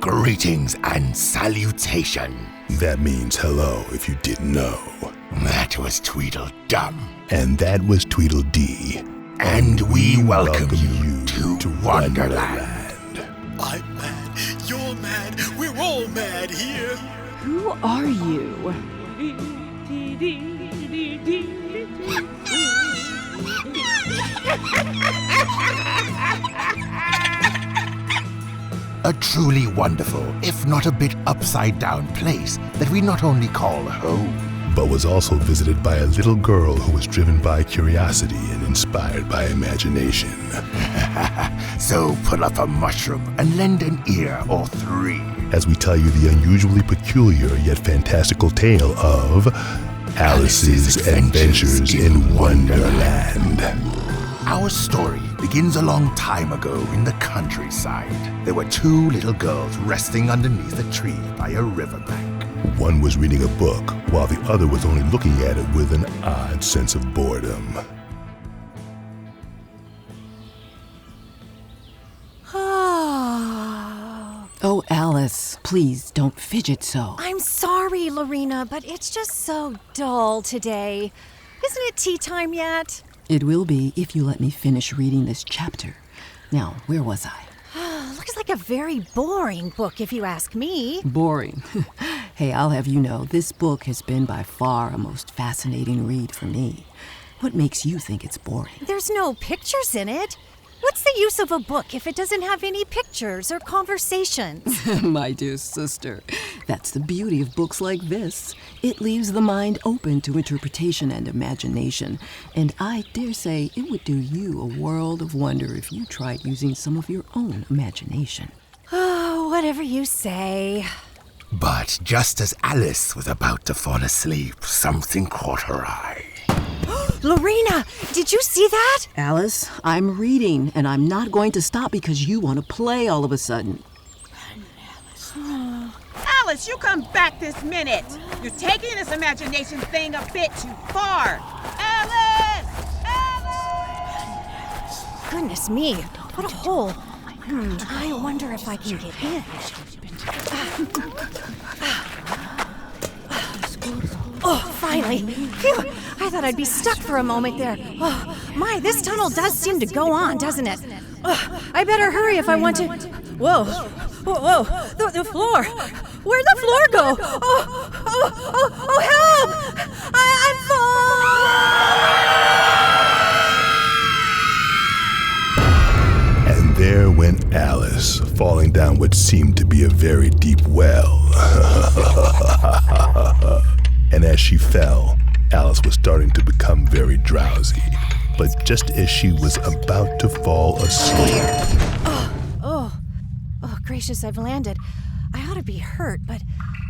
Greetings and salutation. That means hello if you didn't know. That was Tweedledum. And that was Tweedledee. And we welcome you to Wonderland. I'm mad. You're mad. We're all mad here. Who are you? A truly wonderful, if not a bit upside-down place that we not only call home, but was also visited by a little girl who was driven by curiosity and inspired by imagination. So pull up a mushroom and lend an ear or three as we tell you the unusually peculiar yet fantastical tale of Alice's Adventures in Wonderland. Our story begins a long time ago in the countryside. There were two little girls resting underneath a tree by a riverbank. One was reading a book, while the other was only looking at it with an odd sense of boredom. Oh, Alice, please don't fidget so. I'm sorry, Lorena, but it's just so dull today. Isn't it tea time yet? It will be if you let me finish reading this chapter. Now, where was I? Looks like a very boring book, if you ask me. Boring. Hey, I'll have you know, this book has been by far a most fascinating read for me. What makes you think it's boring? There's no pictures in it. What's the use of a book if it doesn't have any pictures or conversations? My dear sister, that's the beauty of books like this. It leaves the mind open to interpretation and imagination. And I dare say it would do you a world of wonder if you tried using some of your own imagination. Oh, whatever you say. But just as Alice was about to fall asleep, something caught her eye. Lorena, did you see that? Alice, I'm reading, and I'm not going to stop because you want to play all of a sudden. Alice, you come back this minute. You're taking this imagination thing a bit too far. Alice! Alice! Goodness me, what a hole. I wonder if I can get in. Oh, finally. Phew, I thought I'd be stuck for a moment there. Oh, my, this tunnel does seem to go on, doesn't it? Oh, I better hurry if I want to... Whoa, the floor. Where'd the floor go? Oh, help! I'm falling! And there went Alice, falling down what seemed to be a very deep well. And as she fell, Alice was starting to become very drowsy. But just as she was about to fall asleep... Oh, gracious, I've landed. I ought to be hurt, but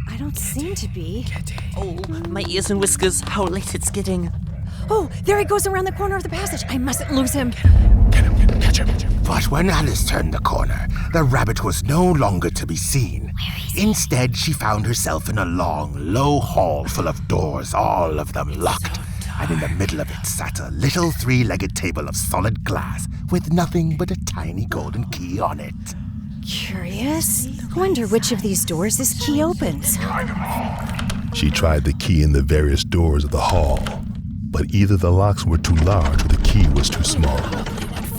I don't seem to be. Oh, my ears and whiskers, how late it's getting. Oh, there he goes around the corner of the passage. I mustn't lose him. Catch him. But when Alice turned the corner, the rabbit was no longer to be seen. Instead, she found herself in a long, low hall full of doors, all of them locked. And in the middle of it sat a little three-legged table of solid glass with nothing but a tiny golden key on it. Curious. Wonder which of these doors this key opens. She tried the key in the various doors of the hall, but either the locks were too large or the key was too small.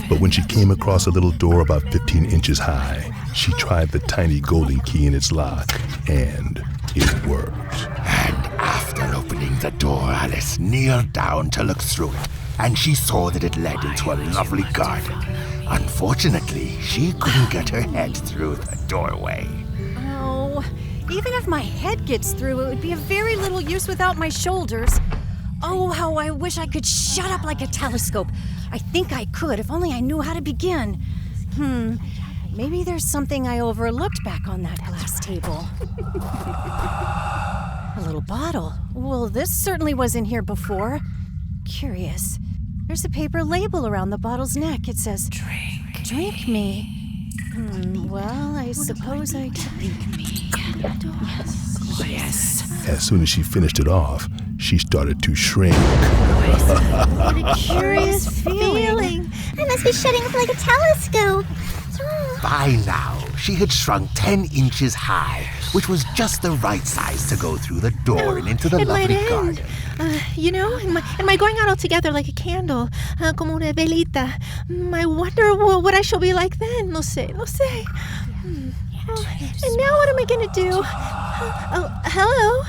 But when she came across a little door about 15 inches high, she tried the tiny golden key in its lock, and it worked. And after opening the door, Alice kneeled down to look through it, and she saw that it led into a lovely garden. Unfortunately, she couldn't get her head through the doorway. Oh, even if my head gets through, it would be of very little use without my shoulders. Oh, how I wish I could shut up like a telescope. I think I could, if only I knew how to begin. Maybe there's something I overlooked back on that glass table. A little bottle. Well, this certainly wasn't here before. Curious. There's a paper label around the bottle's neck. It says, Drink me. Well, I suppose I drink me. Yes. As soon as she finished it off, she started to shrink. What a curious feeling. I must be shutting up like a telescope. By now, she had shrunk 10 inches high, which was just the right size to go through the door and into the lovely garden. Am I going out altogether like a candle? Como una velita. I wonder what I shall be like then. No sé. And now what am I going to do? Hello?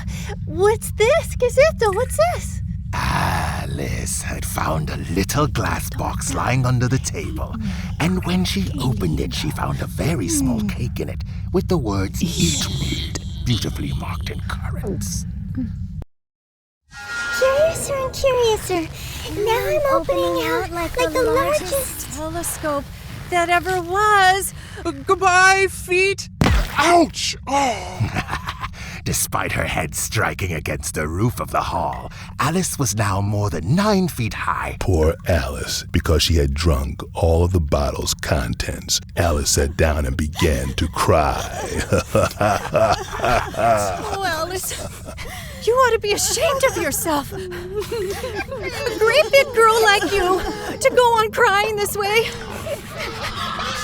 What's this? ¿Qué es esto? What's this? Alice had found a little glass box lying under the table, and when she opened it, she found a very small cake in it with the words "Eat Meat" beautifully marked in currants. Curiouser. Now I'm opening out like the largest telescope that ever was. Goodbye, feet. Ouch! Oh! Despite her head striking against the roof of the hall, Alice was now more than 9 feet high. Poor Alice, because she had drunk all of the bottle's contents. Alice sat down and began to cry. Oh, Alice, you ought to be ashamed of yourself. A great big girl like you to go on crying this way.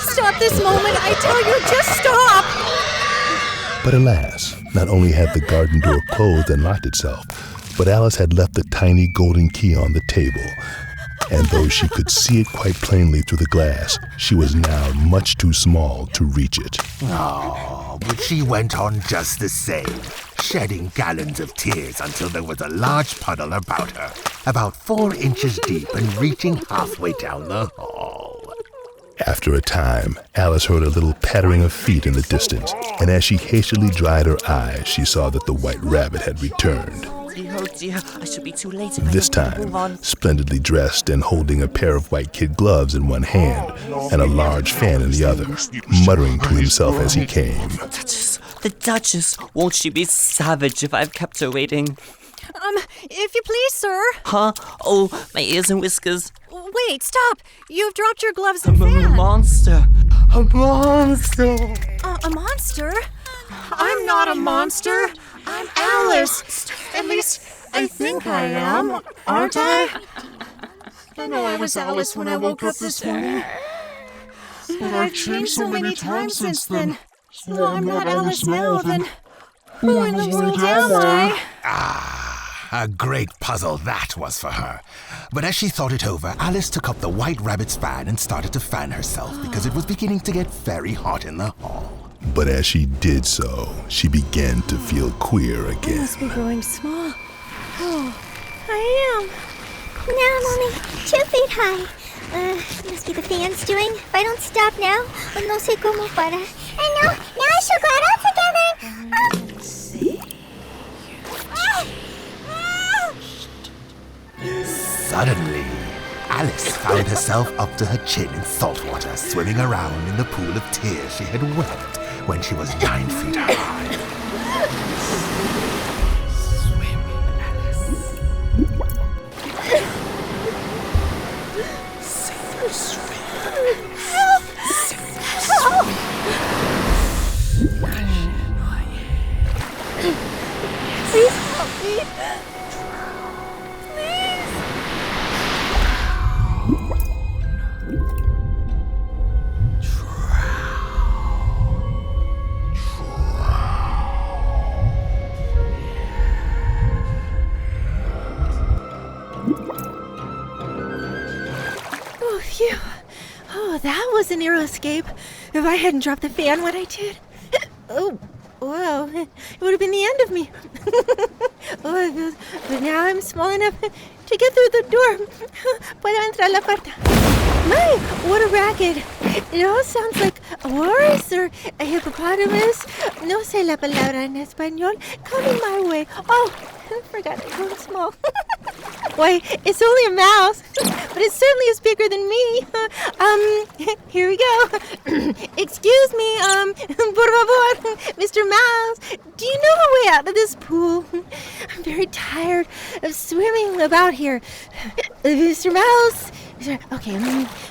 Stop this moment, I tell you, just stop. But alas, not only had the garden door closed and locked itself, but Alice had left the tiny golden key on the table. And though she could see it quite plainly through the glass, she was now much too small to reach it. Oh, but she went on just the same, shedding gallons of tears until there was a large puddle about her, about 4 inches deep and reaching halfway down the hall. After a time, Alice heard a little pattering of feet in the distance, and as she hastily dried her eyes, she saw that the White Rabbit had returned. Oh dear, I should be too late. This time, splendidly dressed and holding a pair of white kid gloves in one hand and a large fan in the other, muttering to himself as he came. The Duchess, won't she be savage if I've kept her waiting? If you please, sir. Huh? Oh, my ears and whiskers. Wait, stop. You've dropped your gloves and fan. A monster. A monster. A monster? I'm not a monster. I'm Alice. At least, I think I am, aren't I? I know I was Alice when I woke up this morning. But I've changed so many times since then. So I'm not Alice now, then who in the world am I? A great puzzle that was for her. But as she thought it over, Alice took up the White Rabbit's fan and started to fan herself because it was beginning to get very hot in the hall. But as she did so, she began to feel queer I again. must be growing small. Oh, I am. Now I'm only 2 feet high. Must be the fans doing. If I don't stop now, no sé cómo para. And now I shall go out altogether. Suddenly, Alice found herself up to her chin in salt water, swimming around in the pool of tears she had wept when she was 9 feet high. Swim, Alice. Sink or swim. Help! Help! Please help me. Oh, phew. Oh, that was a narrow escape. If I hadn't dropped the fan when I did. Oh, wow. It would have been the end of me. Oh, but now I'm small enough to get through the door. Puedo entrar la puerta. My, what a racket. It all sounds like a horse or a hippopotamus. No sé la palabra en español. Coming my way. Oh, I forgot I grew small. Why, it's only a mouse, but it certainly is bigger than me. Here we go. Excuse me, por favor, Mr. Mouse, do you know a way out of this pool? I'm very tired of swimming about here. Mr. Mouse. Okay,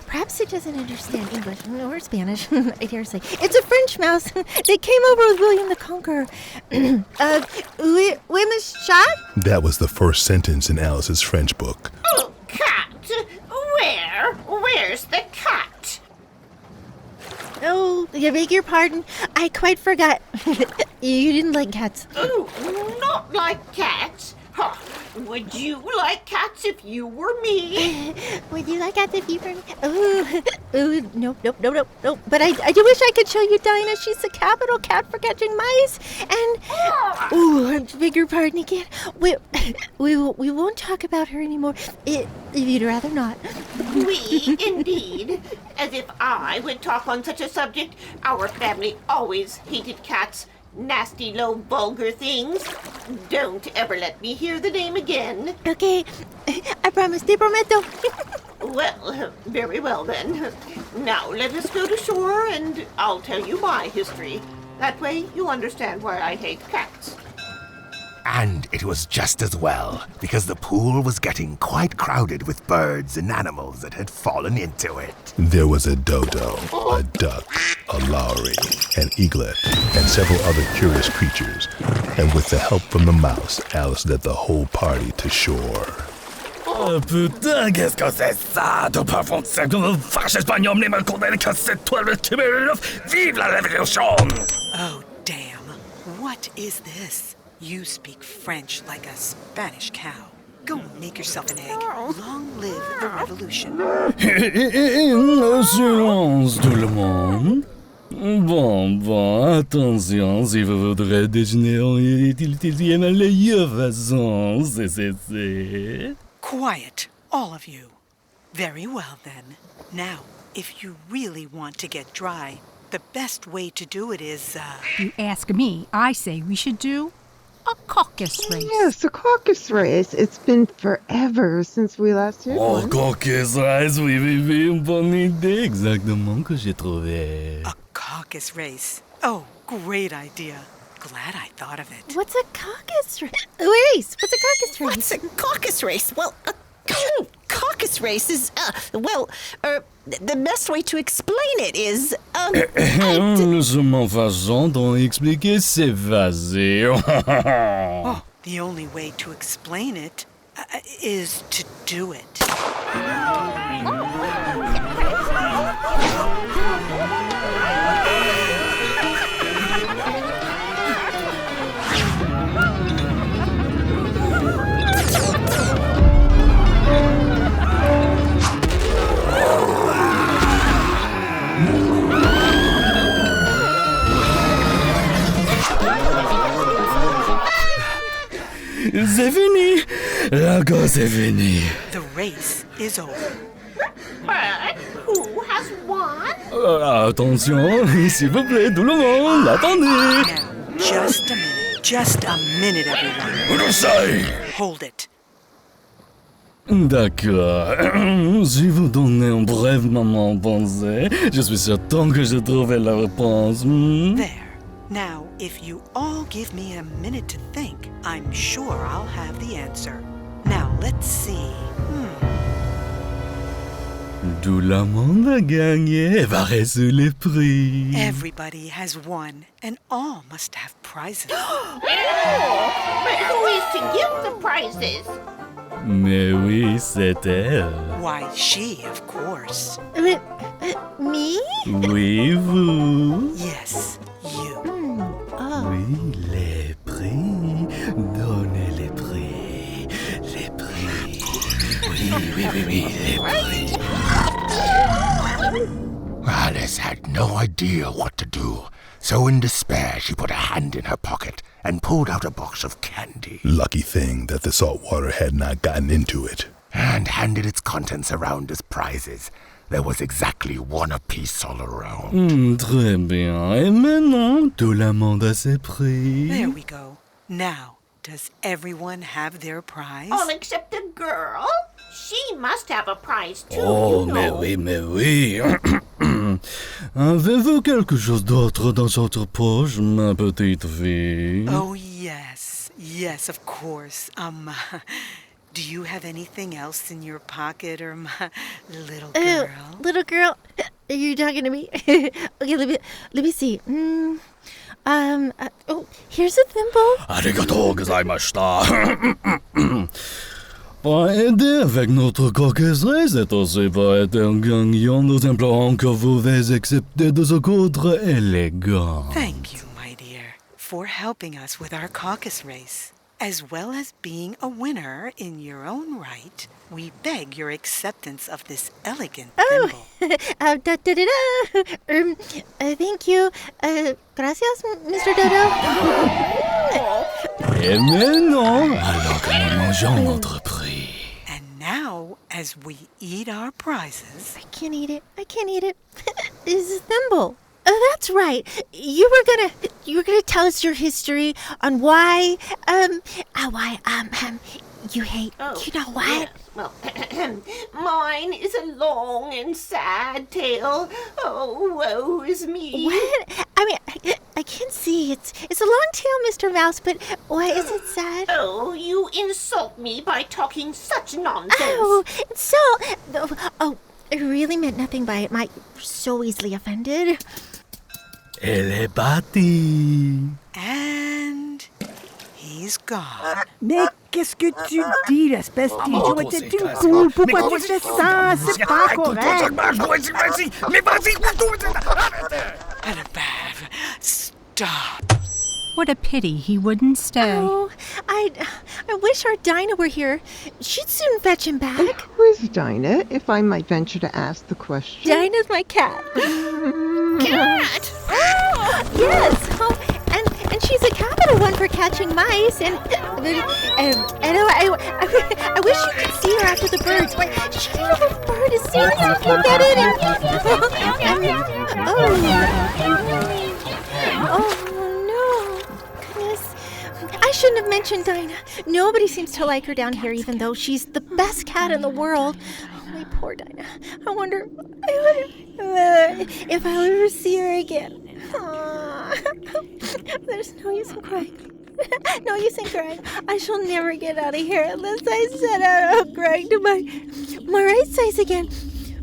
perhaps it doesn't understand English or Spanish. I dare say. It's a French mouse. They came over with William the Conqueror. Oui, monsieur? That was the first sentence in Alice's French book. Oh, cat! Where's the cat? Oh, I beg your pardon. I quite forgot. You didn't like cats. Oh, not like cats. Huh. Would you like cats if you were me? Would you like cats if you were me? Oh, no. But I do wish I could show you Dinah. She's a capital cat for catching mice. And, I beg your pardon again. We won't talk about her anymore, if you'd rather not. We, indeed. As if I would talk on such a subject. Our family always hated cats. Nasty, low, vulgar things. Don't ever let me hear the name again. Okay, I promise, te prometo. Well, very well then. Now let us go to shore and I'll tell you my history. That way you'll understand why I hate cats. And it was just as well, because the pool was getting quite crowded with birds and animals that had fallen into it. There was a dodo, a duck, a lowry, an eaglet, and several other curious creatures. And with the help from the mouse, Alice led the whole party to shore. Oh putain, qu'est-ce que c'est ça? De parfum de seconde vache espagnole, les mains condamnées que cette toile de Tiberius. Vive la révolution! Oh, damn. What is this? You speak French like a Spanish cow. Go make yourself an egg. Long live the revolution. Silence, tout le monde. Bon, attention, si vous voudrez déjeuner en meilleure façon, c'est. Quiet, all of you. Very well, then. Now, if you really want to get dry, the best way to do it is, You ask me, I say we should do a caucus race. Yes, a caucus race. It's been forever since we last did one. Caucus race, oui, une bonne idée, exactement que j'ai trouvé. A caucus race. Oh, great idea. Glad I thought of it. What's a caucus race? What's a caucus race? What's a caucus race? Well, a caucus race is, the best way to explain it is, La seule façon d'en expliquer, c'est vaser. Oh, the only way to explain it is to do it. C'est fini! La course est finie. The race is over. But who has won? Attention, s'il vous plaît, tout le monde, attendez! Now, just a minute, everyone. Hold it. D'accord. Si vous donnez un bref moment pensée, je suis certain que j'ai trouvé la réponse. There. Now, if you all give me a minute to think, I'm sure I'll have the answer. Now, let's see. Tout le monde a gagné. Varez sur les prix. Everybody has won, and all must have prizes. But who is to give the prizes? Mais oui, c'est elle. Why, she, of course. Me? Oui, vous. Yes, you. Oui, les prix. Donnez les prix. Les prix. Oui, les prix. Alice had no idea what to do, so in despair she put a hand in her pocket and pulled out a box of candy. Lucky thing that the salt water had not gotten into it. And handed its contents around as prizes. There was exactly one apiece all around. Très bien. Et maintenant, tout le monde a ses prix. There we go. Now, does everyone have their prize? All except the girl. She must have a prize too. Oh, you mais know. oui. Avez-vous quelque chose d'autre dans votre poche, ma petite fille? Oh, yes. Yes, of course. Do you have anything else in your pocket, or my little girl? Little girl? Are you talking to me? Okay, let me see. Here's a thimble. Arigatou gozaimashita. Pas aider avec notre coquetterie, c'est aussi pas être un gagnant de simplement que vous avez accepté de ce cadre élégant. Thank you, my dear, for helping us with our caucus race. As well as being a winner in your own right, we beg your acceptance of this elegant thimble. Thank you. Gracias, Mr. Dodo. Et maintenant, alors que nous mangeons notre prix. And now, as we eat our prizes... I can't eat it. It's a thimble. Oh, that's right. You were gonna tell us your history on why you hate. You know what? Yes. Well, mine is a long and sad tale. Oh, woe is me. What? I mean, I can't see. It's a long tale, Mr. Mouse, but why is it sad? Oh, you insult me by talking such nonsense. Oh, I really meant nothing by it. You're so easily offended. Elle est partie. And he's gone. Mais qu'est-ce que tu dis, l'espèce d'idiot? T'es une cool. Pourquoi tu fais ça? C'est pas correct. Mais vas-y, Annabeth, stop. What a pity he wouldn't stay. Oh, I wish our Dinah were here. She'd soon fetch him back. And who is Dinah, if I might venture to ask the question? Dinah's my cat. Cat? Yes. Oh, and she's a capital one for catching mice. And I wish you could see her after the birds. She's a little bird as soon as you can get it. I shouldn't have mentioned Dinah. Nobody seems to like her down here, even though she's the best cat in the world. Oh, my poor Dinah. I wonder if I'll ever see her again. There's no use in crying. No use in crying. I shall never get out of here unless I set out crying to my right size again.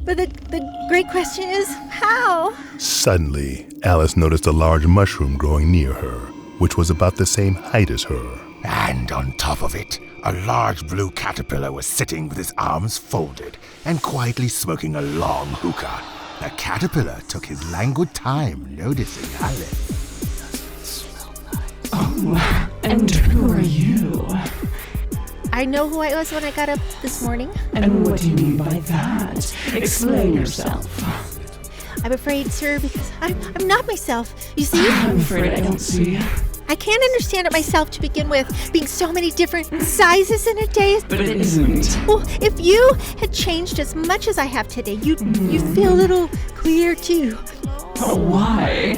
But the great question is, how? Suddenly, Alice noticed a large mushroom growing near her, which was about the same height as her. And on top of it, a large blue caterpillar was sitting with his arms folded and quietly smoking a long hookah. The caterpillar took his languid time noticing Alice. Oh, and who are you? I know who I was when I got up this morning. And what do you mean by that? Explain yourself. I'm afraid, sir, because I'm not myself. You see? I'm afraid I don't see. I can't understand it myself to begin with, being so many different sizes in a day. But it isn't. Well, if you had changed as much as I have today, you'd feel a little clearer too. Oh, why?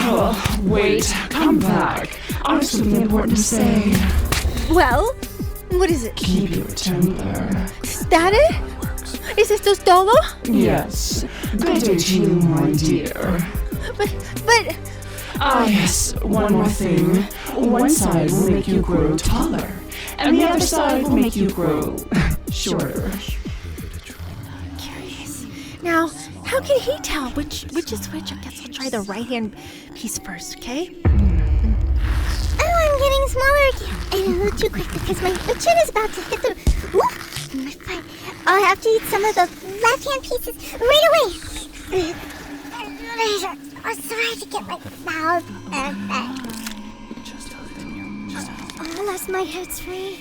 Oh, wait, come back. I have something important to say. Well, what is it? Keep your temper. Is that it? Is esto todo? Yes. Good day to you, my dear. But... Ah, yes, one more thing. One side will make you grow taller, and the other side will make you grow shorter. Curious. Now, how can he tell which is which? I guess I'll try the right-hand piece first, okay? Oh, I'm getting smaller again. And a little too quick because my chin is about to hit the... Ooh, my foot. I'll have to eat some of the left-hand pieces right away. I'm sorry to get my mouth unless my head's free.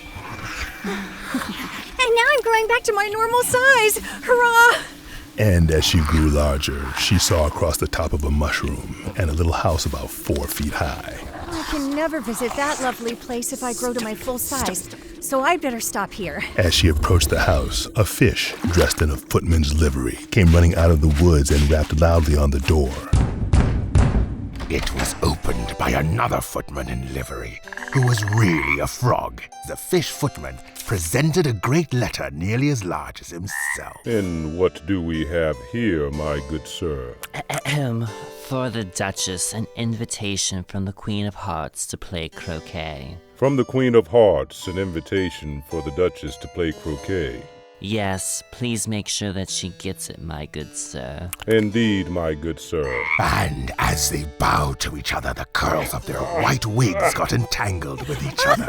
And now I'm growing back to my normal size. Hurrah! And as she grew larger, she saw across the top of a mushroom and a little house about 4 feet high. I can never visit that lovely place if I grow to my full size, so I'd better stop here. As she approached the house, a fish, dressed in a footman's livery, came running out of the woods and rapped loudly on the door. It was opened by another footman in livery, who was really a frog. The fish footman presented a great letter nearly as large as himself. And what do we have here, my good sir? For the Duchess, an invitation from the Queen of Hearts to play croquet. From the Queen of Hearts, an invitation for the Duchess to play croquet. Yes, please make sure that she gets it, my good sir. Indeed, my good sir. And as they bowed to each other, the curls of their white wigs got entangled with each other.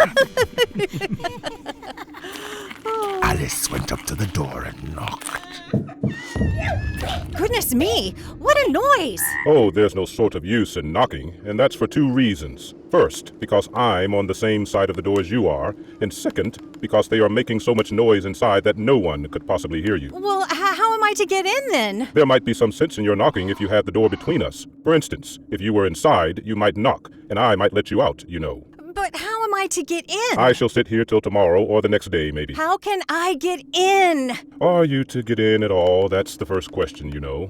Alice went up to the door and knocked. Goodness me, what a noise! Oh, there's no sort of use in knocking, and that's for 2 reasons. First, because I'm on the same side of the door as you are, and second, because they are making so much noise inside that no one could possibly hear you. Well, how am I to get in then? There might be some sense in your knocking if you had the door between us. For instance, if you were inside, you might knock, and I might let you out, you know. But how am I to get in? I shall sit here till tomorrow or the next day, maybe. How can I get in? Are you to get in at all? That's the first question, you know.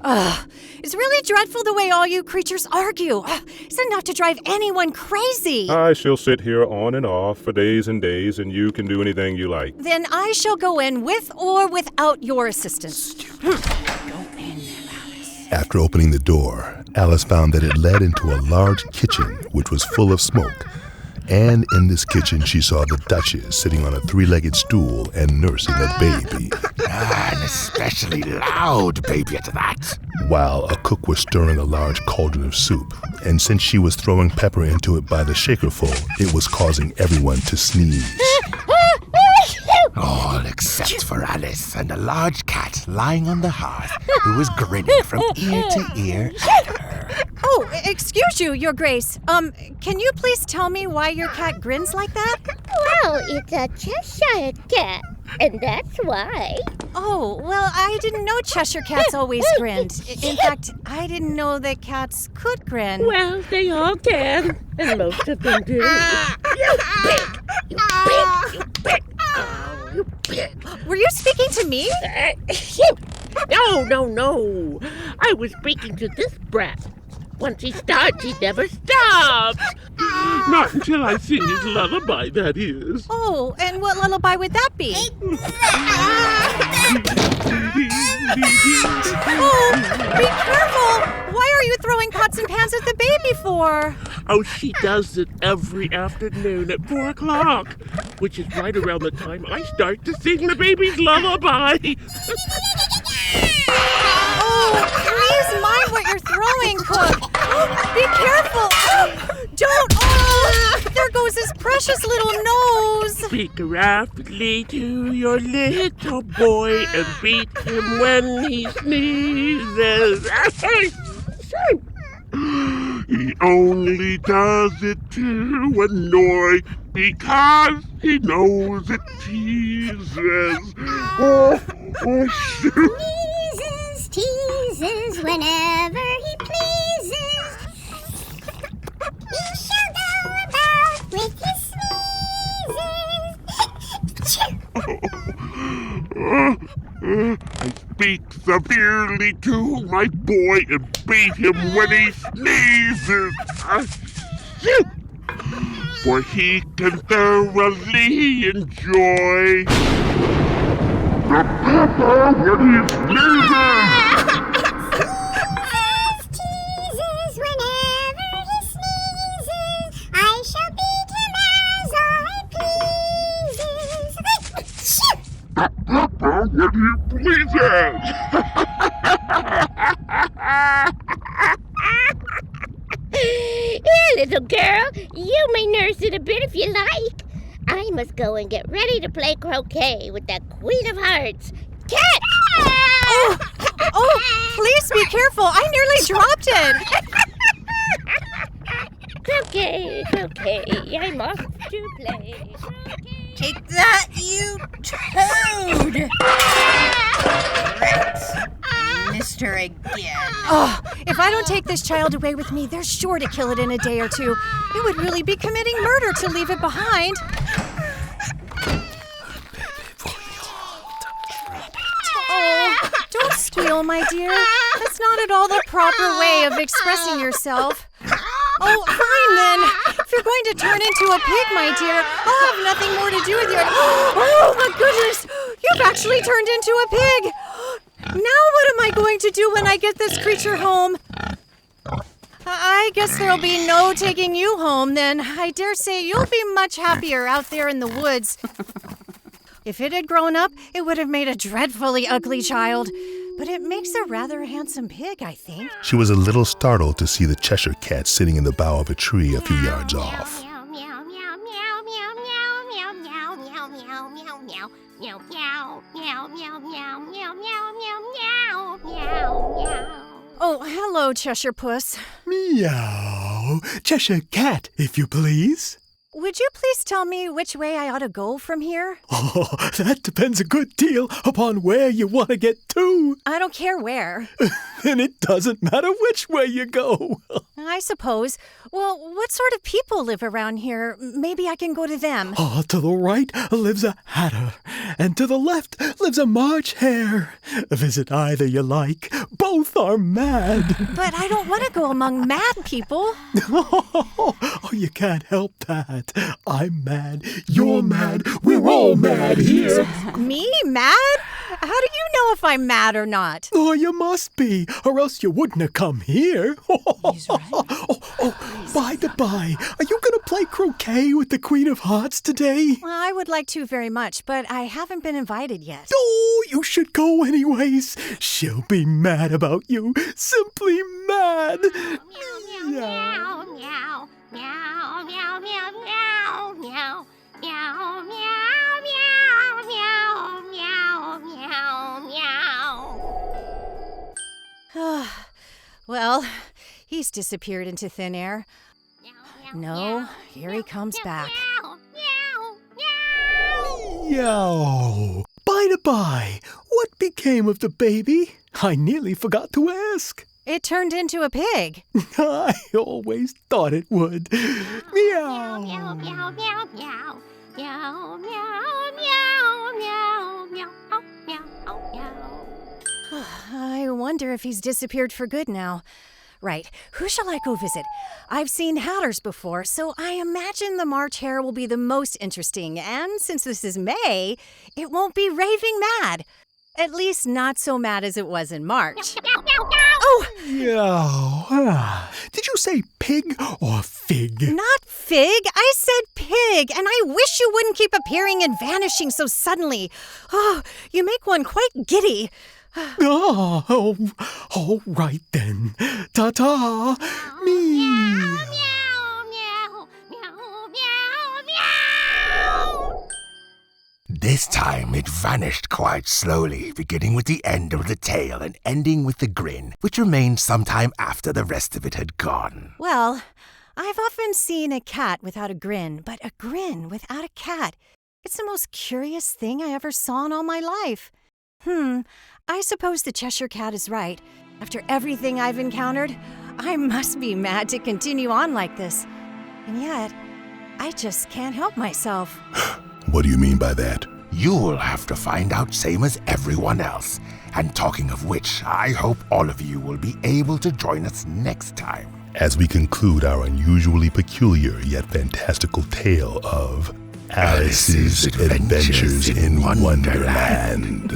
It's really dreadful the way all you creatures argue. It's enough to drive anyone crazy. I shall sit here on and off for days and days, and you can do anything you like. Then I shall go in with or without your assistance. After opening the door, Alice found that it led into a large kitchen, which was full of smoke. And in this kitchen, she saw the Duchess sitting on a 3-legged stool and nursing a baby. An especially loud baby at that. While a cook was stirring a large cauldron of soup, and since she was throwing pepper into it by the shakerful, it was causing everyone to sneeze. All except for Alice and a large cat lying on the hearth who was grinning from ear to ear at her. Oh, excuse you, Your Grace. Can you please tell me why your cat grins like that? Well, it's a Cheshire cat, and that's why. Oh, well, I didn't know Cheshire cats always grinned. In fact, I didn't know that cats could grin. Well, they all can, and most of them do. You pig! You pig! You pig! Oh, you pig! Were you speaking to me? No. I was speaking to this brat. Once he starts, he never stops. Not until I sing his lullaby, that is. Oh, and what lullaby would that be? Oh, be careful! Why are you throwing pots and pans at the baby for? Oh, she does it every afternoon at 4 o'clock, which is right around the time I start to sing the baby's lullaby. Oh, please mind what you're throwing, Cook. Be careful. Don't. Oh, there goes his precious little nose. Speak rapidly to your little boy and beat him when he sneezes. He only does it to annoy because he knows it teases. Sneezes, teases whenever he pleases. You shall go about with his sneezes. I speak severely to my boy and beat him when he sneezes. For he can thoroughly enjoy the pepper when he sneezes. Teases whenever he sneezes. I shall beat him as I pleases. The pepper when he pleases. Here, little girl, you may nurse it a bit if you like. I must go and get ready to play croquet with the Queen of Hearts. Catch! Oh, please be careful. I nearly dropped it. Croquet, I'm off to play. Take that, you toad! Missed her again. Oh, if I don't take this child away with me, they're sure to kill it in a day or two. It would really be committing murder to leave it behind. Oh, don't squeal, my dear. That's not at all the proper way of expressing yourself. Oh, fine then. If you're going to turn into a pig, my dear, I'll have nothing more to do with your... Oh, my goodness! You've actually turned into a pig! Now what am I going to do when I get this creature home? I guess there'll be no taking you home, then. I dare say you'll be much happier out there in the woods. If it had grown up, it would have made a dreadfully ugly child. But it makes a rather handsome pig, I think. She was a little startled to see the Cheshire cat sitting in the bough of a tree a few yards off. Oh, hello, Cheshire Puss. Meow. Cheshire Cat, if you please. Would you please tell me which way I ought to go from here? Oh, that depends a good deal upon where you want to get to. I don't care where. Then it doesn't matter which way you go. I suppose. Well, what sort of people live around here? Maybe I can go to them. To the right lives a hatter, and to the left lives a March hare. Visit either you like. Both are mad. But I don't want to go among mad people. Oh, you can't help that. I'm mad. You're mad. We're all mad here. Me? Mad? How do you know if I'm mad or not? Oh, you must be, or else you wouldn't have come here. He's right. By the by, are you going to play croquet with the Queen of Hearts today? Well, I would like to very much, but I haven't been invited yet. Oh, you should go anyways. She'll be mad about you. Simply mad. Meow, meow, meow, meow, meow, meow, meow, meow, meow, meow, meow, meow, meow, meow. Well, he's disappeared into thin air. No, here he comes back. Meow. By the by, what became of the baby? I nearly forgot to ask. It turned into a pig. I always thought it would. Meow. Meow, meow, meow, meow. Meow, meow, meow, meow, meow, meow, meow. I wonder if he's disappeared for good now. Right, who shall I go visit? I've seen hatters before, so I imagine the March hare will be the most interesting, and since this is May, it won't be raving mad. At least not so mad as it was in March. Oh! Meow. Did you say pig or fig? Not fig, I said pig, and I wish you wouldn't keep appearing and vanishing so suddenly. Oh, you make one quite giddy. Oh, all right then. Ta-ta. Me. Meow, meow, meow, meow, meow. This time it vanished quite slowly, beginning with the end of the tail and ending with the grin, which remained some time after the rest of it had gone. Well, I've often seen a cat without a grin, but a grin without a cat. It's the most curious thing I ever saw in all my life. I suppose the Cheshire Cat is right. After everything I've encountered, I must be mad to continue on like this. And yet, I just can't help myself. What do you mean by that? You'll have to find out, same as everyone else. And talking of which, I hope all of you will be able to join us next time. As we conclude our unusually peculiar yet fantastical tale of Alice's Adventures in Wonderland.